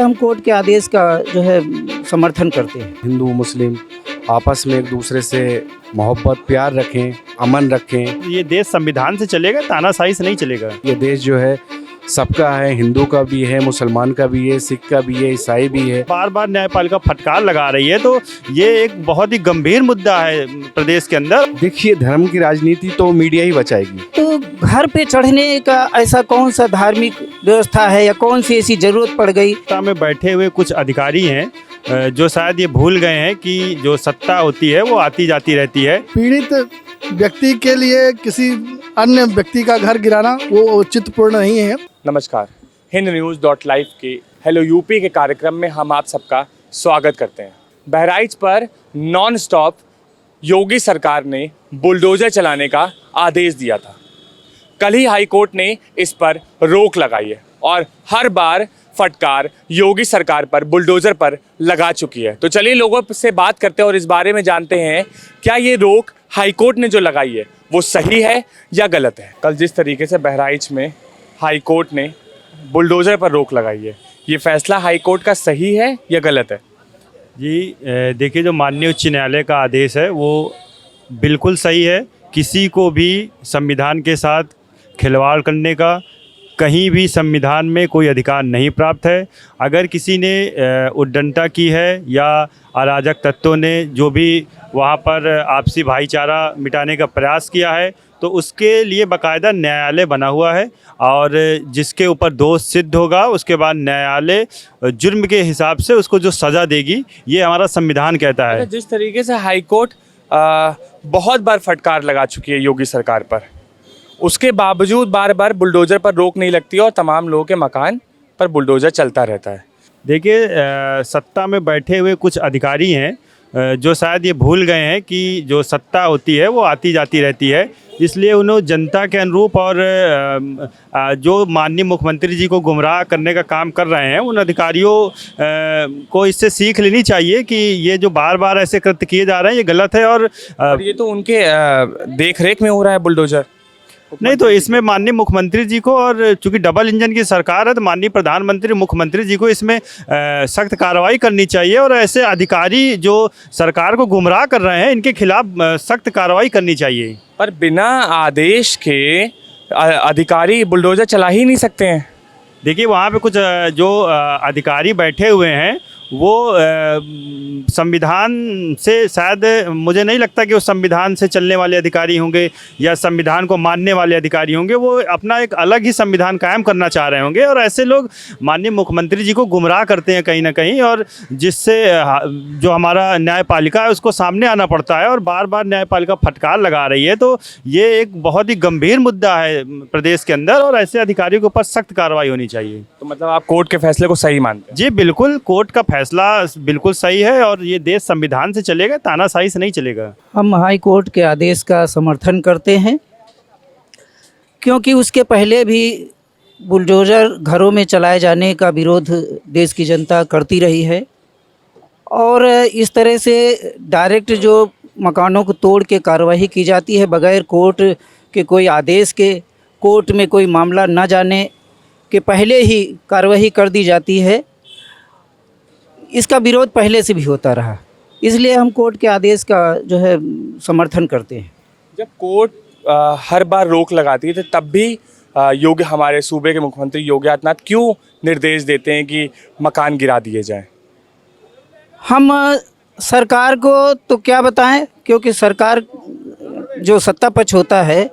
हम कोर्ट के आदेश का जो है समर्थन करते हैं। हिंदू मुस्लिम आपस में एक दूसरे से मोहब्बत प्यार रखें, अमन रखें। ये देश संविधान से चलेगा, तानाशाही से नहीं चलेगा। ये देश जो है सबका है, हिंदू का भी है, मुसलमान का भी है, सिख का भी है, ईसाई भी है। बार बार न्यायपालिका फटकार लगा रही है, तो ये एक बहुत ही गंभीर मुद्दा है प्रदेश के अंदर। देखिए, धर्म की राजनीति तो मीडिया ही बचाएगी। तो घर पे चढ़ने का ऐसा कौन सा धार्मिक व्यवस्था है या कौन सी ऐसी जरूरत पड़ गई? सत्ता में बैठे हुए कुछ अधिकारी हैं जो शायद ये भूल गए हैं कि जो सत्ता होती है वो आती जाती रहती है। पीड़ित व्यक्ति के लिए किसी अन्य व्यक्ति का घर गिराना वो औचित्यपूर्ण नहीं है। नमस्कार, हिंद न्यूज़.लाइव के हेलो यूपी के कार्यक्रम में हम आप सबका स्वागत करते हैं। बहराइच पर नॉन स्टॉप योगी सरकार ने बुलडोजर चलाने का आदेश दिया था। कल ही हाई कोर्ट ने इस पर रोक लगाई है और हर बार फटकार योगी सरकार पर, बुलडोजर पर लगा चुकी है। तो चलिए लोगों से बात करते हैं और इस बारे में जानते हैं क्या ये रोक हाई कोर्ट ने जो लगाई है वो सही है या गलत है। कल जिस तरीके से बहराइच में हाई कोर्ट ने बुलडोजर पर रोक लगाई है, ये फैसला हाई कोर्ट का सही है या गलत है? जी देखिए, जो माननीय उच्च न्यायालय का आदेश है वो बिल्कुल सही है। किसी को भी संविधान के साथ खिलवाड़ करने का कहीं भी संविधान में कोई अधिकार नहीं प्राप्त है। अगर किसी ने उद्दंडता की है या अराजक तत्वों ने जो भी वहाँ पर आपसी भाईचारा मिटाने का प्रयास किया है, तो उसके लिए बाकायदा न्यायालय बना हुआ है और जिसके ऊपर दोष सिद्ध होगा उसके बाद न्यायालय जुर्म के हिसाब से उसको जो सज़ा देगी, ये हमारा संविधान कहता है। जिस तरीके से हाई कोर्ट बहुत बार फटकार लगा चुकी है योगी सरकार पर, उसके बावजूद बार बार बुलडोजर पर रोक नहीं लगती और तमाम लोगों के मकान पर बुलडोजर चलता रहता है। देखिए, सत्ता में बैठे हुए कुछ अधिकारी हैं जो शायद ये भूल गए हैं कि जो सत्ता होती है वो आती जाती रहती है, इसलिए उन्होंने जनता के अनुरूप और जो माननीय मुख्यमंत्री जी को गुमराह करने का काम कर रहे हैं, उन अधिकारियों को इससे सीख लेनी चाहिए कि ये जो बार बार ऐसे कृत्य किए जा रहे हैं ये गलत है। और ये तो उनके देख रेख में हो रहा है बुलडोजर। नहीं, तो इसमें माननीय मुख्यमंत्री जी को, और चूंकि डबल इंजन की सरकार है तो माननीय प्रधानमंत्री मुख्यमंत्री जी को इसमें सख्त कार्रवाई करनी चाहिए और ऐसे अधिकारी जो सरकार को गुमराह कर रहे हैं इनके खिलाफ सख्त कार्रवाई करनी चाहिए। पर बिना आदेश के अधिकारी बुलडोजर चला ही नहीं सकते हैं। देखिए, वहाँ पे कुछ जो अधिकारी बैठे हुए हैं वो संविधान से, शायद मुझे नहीं लगता कि वो संविधान से चलने वाले अधिकारी होंगे या संविधान को मानने वाले अधिकारी होंगे। वो अपना एक अलग ही संविधान कायम करना चाह रहे होंगे और ऐसे लोग माननीय मुख्यमंत्री जी को गुमराह करते हैं कहीं ना कहीं, और जिससे जो हमारा न्यायपालिका है उसको सामने आना पड़ता है और बार बार न्यायपालिका फटकार लगा रही है। तो ये एक बहुत ही गंभीर मुद्दा है प्रदेश के अंदर और ऐसे अधिकारियों के ऊपर सख्त कार्रवाई होनी चाहिए। तो मतलब आप कोर्ट के फैसले को सही मानते हैं? जी बिल्कुल, कोर्ट का फैसला बिल्कुल सही है और ये देश संविधान से चलेगा, तानाशाही से नहीं चलेगा। हम हाई कोर्ट के आदेश का समर्थन करते हैं क्योंकि उसके पहले भी बुलडोजर घरों में चलाए जाने का विरोध देश की जनता करती रही है और इस तरह से डायरेक्ट जो मकानों को तोड़ के कार्रवाई की जाती है बगैर कोर्ट के कोई आदेश के, कोर्ट में कोई मामला न जाने के पहले ही कार्रवाई कर दी जाती है, इसका विरोध पहले से भी होता रहा। इसलिए हम कोर्ट के आदेश का जो है समर्थन करते हैं। जब कोर्ट हर बार रोक लगाती है तो तब भी योगी, हमारे सूबे के मुख्यमंत्री योगी आदित्यनाथ क्यों निर्देश देते हैं कि मकान गिरा दिए जाएं? हम सरकार को तो क्या बताएं, क्योंकि सरकार जो सत्ता पक्ष होता है,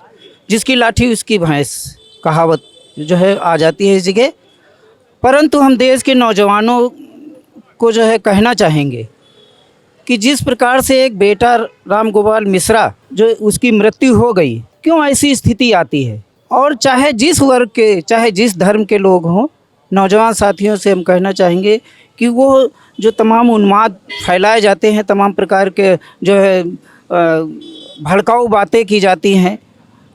जिसकी लाठी उसकी भैंस कहावत जो है आ जाती है इस जगह। परंतु हम देश के नौजवानों को जो है कहना चाहेंगे कि जिस प्रकार से एक बेटा राम गोपाल मिश्रा जो उसकी मृत्यु हो गई, क्यों ऐसी स्थिति आती है, और चाहे जिस वर्ग के, चाहे जिस धर्म के लोग हों, नौजवान साथियों से हम कहना चाहेंगे कि वो जो तमाम उन्माद फैलाए जाते हैं, तमाम प्रकार के जो है भड़काऊ बातें की जाती हैं,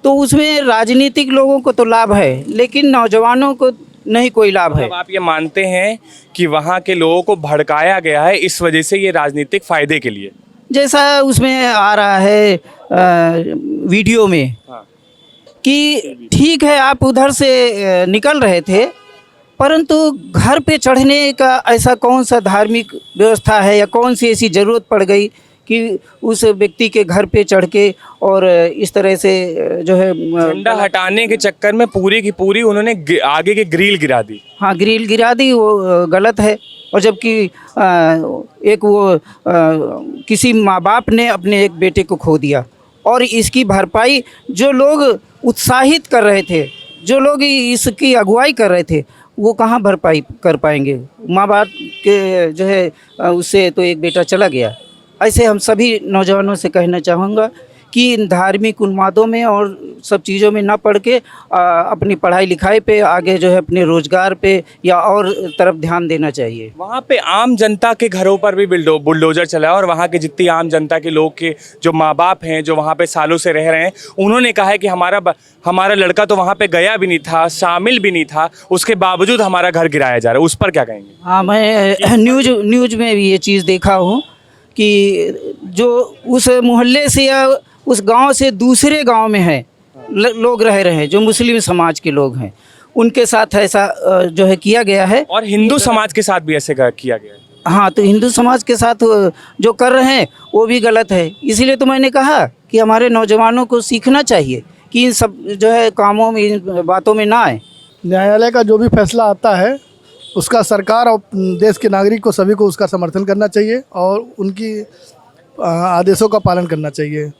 तो उसमें राजनीतिक लोगों को तो लाभ है लेकिन नौजवानों को नहीं कोई लाभ है। अब आप ये मानते हैं कि वहाँ के लोगों को भड़काया गया है इस वजह से, ये राजनीतिक फ़ायदे के लिए, जैसा उसमें आ रहा है वीडियो में? हाँ। कि ठीक है, आप उधर से निकल रहे थे परंतु घर पे चढ़ने का ऐसा कौन सा धार्मिक व्यवस्था है या कौन सी ऐसी ज़रूरत पड़ गई कि उस व्यक्ति के घर पे चढ़ के और इस तरह से जो है झंडा हटाने के चक्कर में पूरी की पूरी उन्होंने आगे की ग्रिल गिरा दी। हाँ, ग्रिल गिरा दी, वो गलत है। और जबकि एक वो किसी माँ बाप ने अपने एक बेटे को खो दिया और इसकी भरपाई जो लोग उत्साहित कर रहे थे, जो लोग इसकी अगुवाई कर रहे थे, वो कहाँ भरपाई कर पाएंगे। माँ बाप के जो है उससे तो एक बेटा चला गया। ऐसे हम सभी नौजवानों से कहना चाहूँगा कि इन धार्मिक उन्मादों में और सब चीज़ों में ना पड़ के अपनी पढ़ाई लिखाई पे आगे जो है अपने रोज़गार पे या और तरफ ध्यान देना चाहिए। वहाँ पे आम जनता के घरों पर भी बुलडोजर चला और वहाँ के जितनी आम जनता के लोग के जो माँ बाप हैं जो वहाँ पे सालों से रह रहे हैं, उन्होंने कहा है कि हमारा लड़का तो वहाँ पे गया भी नहीं था, शामिल भी नहीं था, उसके बावजूद हमारा घर गिराया जा रहा है। उस पर क्या कहेंगे? हाँ, मैं न्यूज़ में भी ये चीज़ देखा हूँ कि जो उस मोहल्ले से या उस गांव से दूसरे गांव में है लोग रह रहे हैं, जो मुस्लिम समाज के लोग हैं, उनके साथ ऐसा जो है किया गया है। और हिंदू समाज के साथ भी ऐसे किया गया है। हाँ, तो हिंदू समाज के साथ जो कर रहे हैं वो भी गलत है। इसीलिए तो मैंने कहा कि हमारे नौजवानों को सीखना चाहिए कि इन सब जो है कामों में, इन बातों में ना आए। न्यायालय का जो भी फैसला आता है उसका सरकार और देश के नागरिक को सभी को उसका समर्थन करना चाहिए और उनकी आदेशों का पालन करना चाहिए।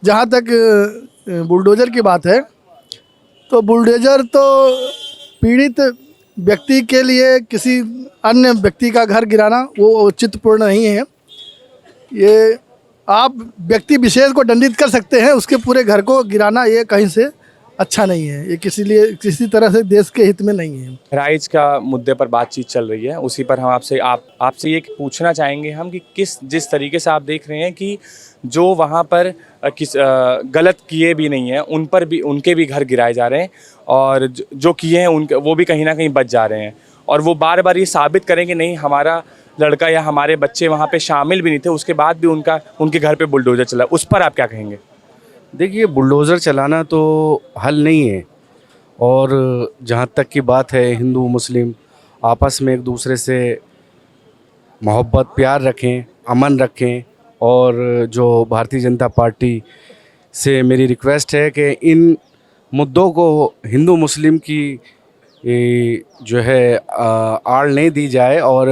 जहाँ तक बुलडोज़र की बात है, तो बुलडोज़र तो पीड़ित व्यक्ति के लिए किसी अन्य व्यक्ति का घर गिराना वो औचित्यपूर्ण नहीं है। ये आप व्यक्ति विशेष को दंडित कर सकते हैं, उसके पूरे घर को गिराना ये कहीं से अच्छा नहीं है। ये किसी तरह से देश के हित में नहीं है। बहराइच का मुद्दे पर बातचीत चल रही है, उसी पर हम आपसे ये पूछना चाहेंगे हम कि जिस तरीके से आप देख रहे हैं कि जो वहाँ पर गलत किए भी नहीं हैं उन पर भी उनके भी घर गिराए जा रहे हैं और जो किए हैं उनके वो भी कहीं ना कहीं बच जा रहे हैं और वो बार बार ये साबित करें कि नहीं हमारा लड़का या हमारे बच्चे वहाँ पे शामिल भी नहीं थे, उसके बाद भी उनके घर पे बुलडोज़र चला। उस पर आप क्या कहेंगे? देखिए, बुलडोज़र चलाना तो हल नहीं है। और जहाँ तक की बात है, हिंदू मुस्लिम आपस में एक दूसरे से मोहब्बत प्यार रखें, अमन रखें। और जो भारतीय जनता पार्टी से मेरी रिक्वेस्ट है कि इन मुद्दों को हिंदू मुस्लिम की जो है आड़ नहीं दी जाए और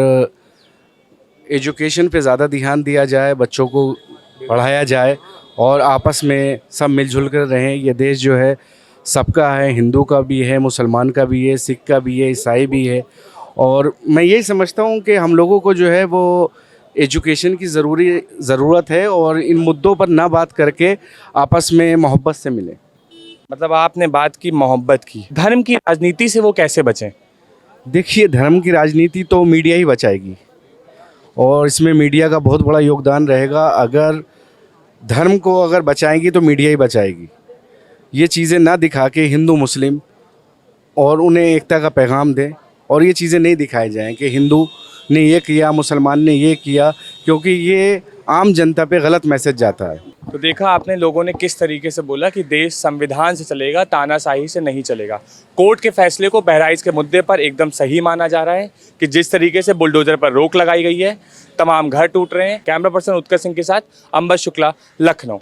एजुकेशन पे ज़्यादा ध्यान दिया जाए, बच्चों को पढ़ाया जाए और आपस में सब मिलजुल कर रहें। ये देश जो है सबका है, हिंदू का भी है, मुसलमान का भी है, सिख का भी है, ईसाई भी है। और मैं यही समझता हूँ कि हम लोगों को जो है वो एजुकेशन की ज़रूरत है और इन मुद्दों पर ना बात करके आपस में मोहब्बत से मिलें। मतलब आपने बात की मोहब्बत की, धर्म की राजनीति से वो कैसे बचें? देखिए, धर्म की राजनीति तो मीडिया ही बचाएगी और इसमें मीडिया का बहुत बड़ा योगदान रहेगा। अगर धर्म को अगर बचाएंगी तो मीडिया ही बचाएगी। ये चीज़ें ना दिखा के हिंदू मुस्लिम और उन्हें एकता का पैगाम दें और ये चीज़ें नहीं दिखाई जाएं कि हिंदू ने ये किया, मुसलमान ने ये किया, क्योंकि ये आम जनता पे गलत मैसेज जाता है। तो देखा आपने लोगों ने किस तरीके से बोला कि देश संविधान से चलेगा, तानाशाही से नहीं चलेगा। कोर्ट के फैसले को बहराइच के मुद्दे पर एकदम सही माना जा रहा है कि जिस तरीके से बुलडोजर पर रोक लगाई गई है, तमाम घर टूट रहे हैं। कैमरा पर्सन उत्कर्ष सिंह के साथ अंबर शुक्ला, लखनऊ।